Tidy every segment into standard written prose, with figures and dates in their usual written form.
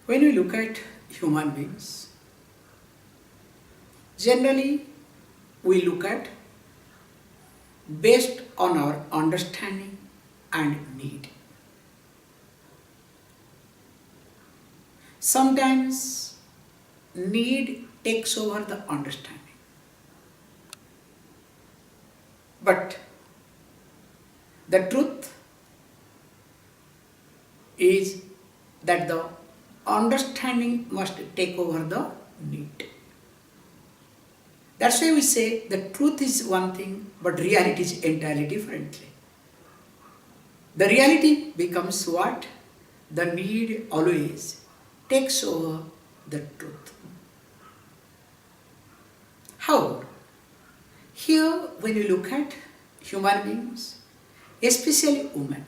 When we look at human beings, generally we look at based on our understanding and need. Sometimes need takes over the understanding. But the truth is that the understanding must take over the need. That's why we say the truth is one thing, but reality is entirely differently. The reality becomes what? The need always takes over the truth. However, here when you look at human beings, especially women,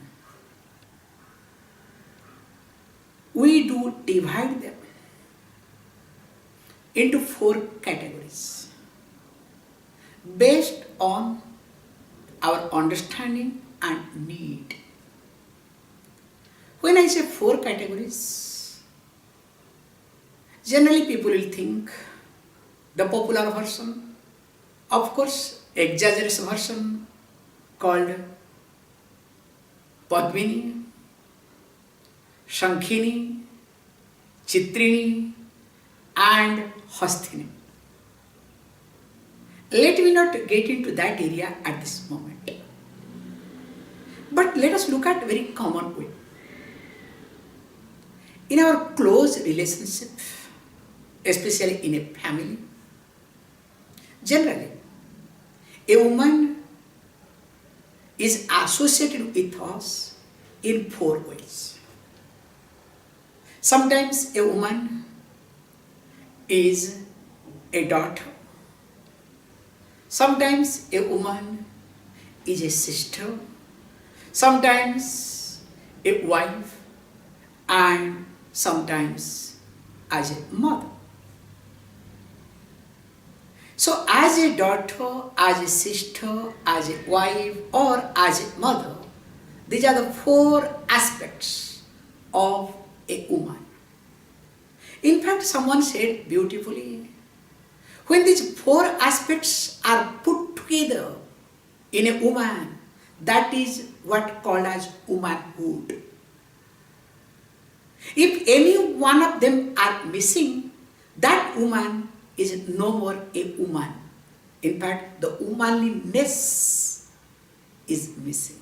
we do divide them into 4 categories based on our understanding and need. When I say 4 categories, generally people will think the popular version, of course exaggerated version called Padmini, Sankhini, Chitrini and Hastini. Let me not get into that area at this moment. But let us look at a very common way. In our close relationship, especially in a family, generally a woman is associated with us in 4 ways. Sometimes a woman is a daughter. Sometimes a woman is a sister. Sometimes a wife, and sometimes as a mother. So as a daughter, as a sister, as a wife or as a mother, these are the 4 aspects of a woman. In fact, someone said beautifully, when these 4 aspects are put together in a woman, that is what called as womanhood. If any one of them are missing, that woman is no more a woman. In fact, the womanliness is missing.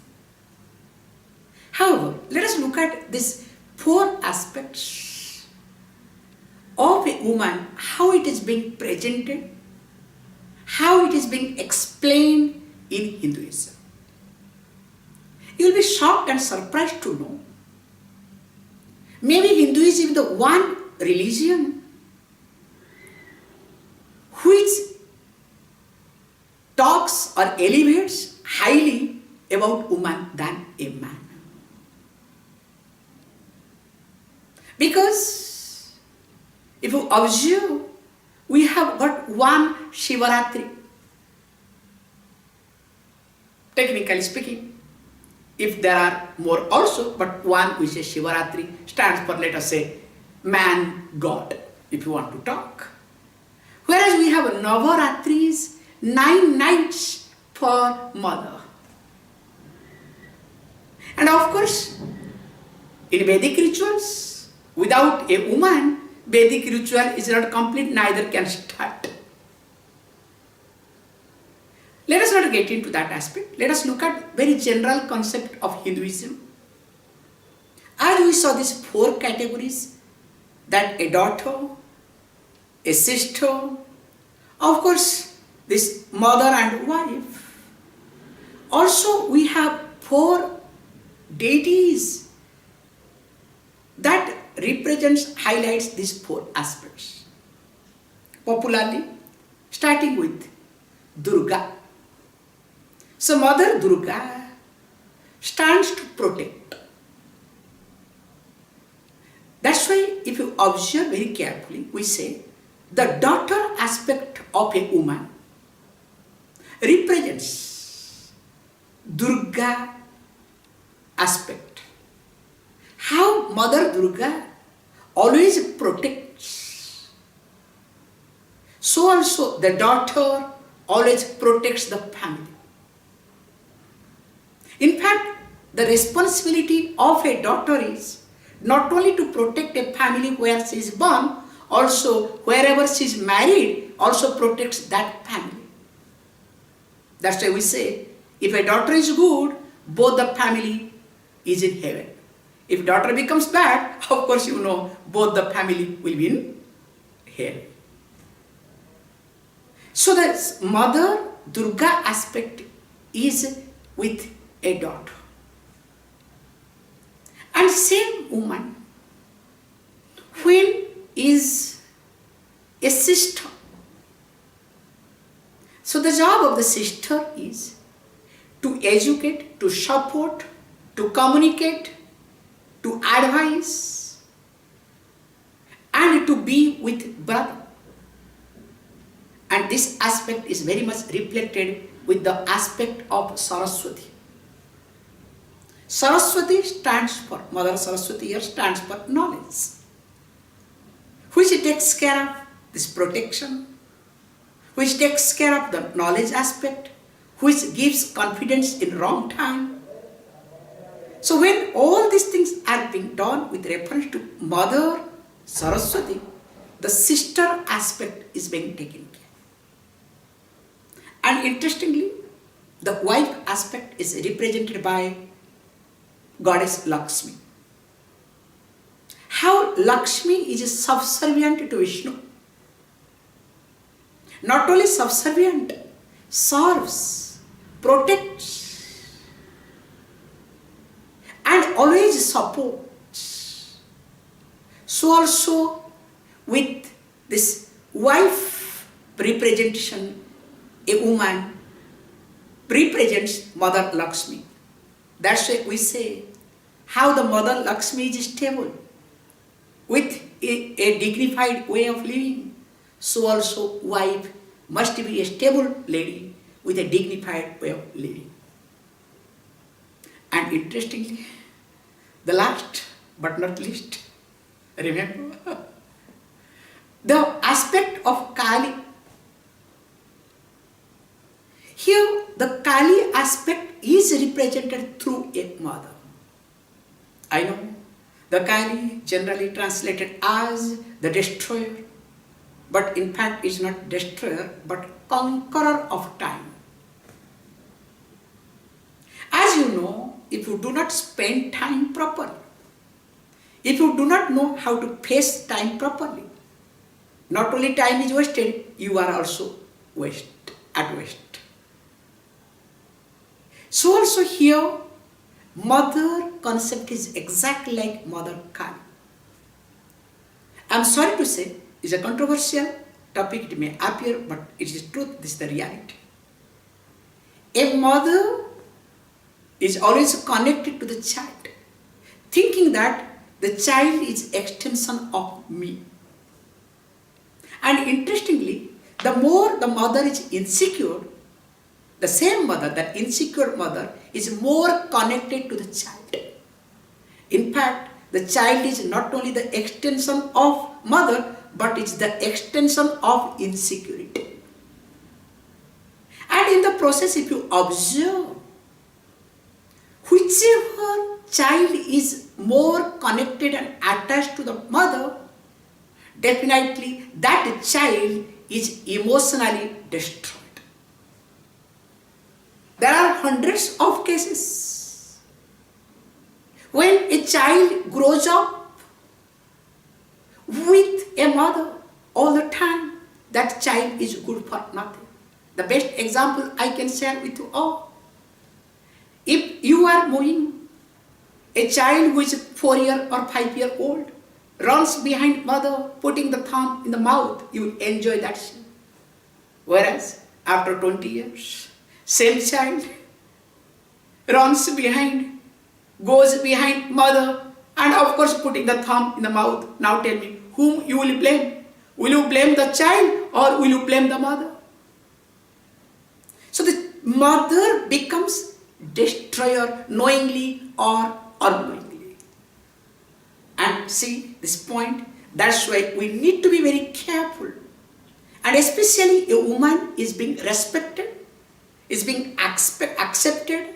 However, let us look at these 4 aspects of a woman, how it is being presented, how it is being explained in Hinduism. You will be shocked and surprised to know, maybe Hinduism is the one religion which talks or elevates highly about woman than a man. Because if you observe, we have got one Shivaratri. Technically speaking, if there are more also, but one which is Shivaratri stands for, let us say, man, God, if you want to talk. Whereas we have Navaratris, 9 nights for mother. And of course, in Vedic rituals, without a woman, Vedic ritual is not complete, neither can start. Let us not get into that aspect. Let us look at very general concept of Hinduism. As we saw these 4 categories, that a daughter, a sister, of course, this mother and wife. Also, we have 4 deities that highlights these 4 aspects. Popularly, starting with Durga. So, Mother Durga stands to protect. That's why, if you observe very carefully, we say the daughter aspect of a woman represents Durga aspect. How Mother Durga always protects. So also the daughter always protects the family. In fact, the responsibility of a daughter is not only to protect a family where she is born, also wherever she is married, also protects that family. That's why we say, if a daughter is good, both the family is in heaven. If daughter becomes bad, of course you know, both the family will be in hell. So the mother Durga aspect is with a daughter. And same woman, when is a sister. So the job of the sister is to educate, to support, to communicate, to advise, and to be with brother. And this aspect is very much reflected with the aspect of Saraswati. Saraswati stands for, Mother Saraswati here stands for knowledge, which takes care of this protection, which takes care of the knowledge aspect, which gives confidence in wrong time. So when all these things are being done with reference to Mother Saraswati, the sister aspect is being taken care. And interestingly, the wife aspect is represented by Goddess Lakshmi. How Lakshmi is subservient to Vishnu. Not only subservient, serves, protects, and always supports. So also with this wife representation, a woman represents Mother Lakshmi. That's why we say how the Mother Lakshmi is stable with a dignified way of living. So also wife must be a stable lady with a dignified way of living. And interestingly, the last but not least, remember, the aspect of Kali. Here the Kali aspect is represented through a mother. I know the Kali generally translated as the destroyer, but in fact is not destroyer but conqueror of time. As you know, if you do not spend time properly, if you do not know how to face time properly, not only time is wasted, you are also at waste. So also here, mother concept is exactly like Mother Kali. I am sorry to say, it's a controversial topic, it may appear, but it is truth, this is the reality. A mother is always connected to the child, thinking that the child is extension of me. And interestingly, the more the mother is insecure, the same mother, that insecure mother, is more connected to the child. In fact, the child is not only the extension of mother, but it's the extension of insecurity. And in the process, if you observe, whichever child is more connected and attached to the mother, definitely that child is emotionally destroyed. There are hundreds of cases when a child grows up with a mother all the time, that child is good for nothing. The best example I can share with you all. If you are moving, a child who is 4-year or 5-year-old runs behind mother, putting the thumb in the mouth, you will enjoy that scene. Whereas after 20 years, same child runs behind, goes behind mother, and of course putting the thumb in the mouth. Now tell me, whom you will blame? Will you blame the child or will you blame the mother? So the mother becomes destroyer knowingly or unknowingly. And see this point, That's why we need to be very careful. And especially a woman is being respected, is being accepted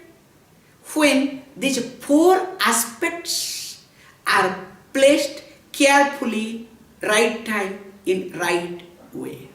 when these four aspects are placed carefully, right time, in right way.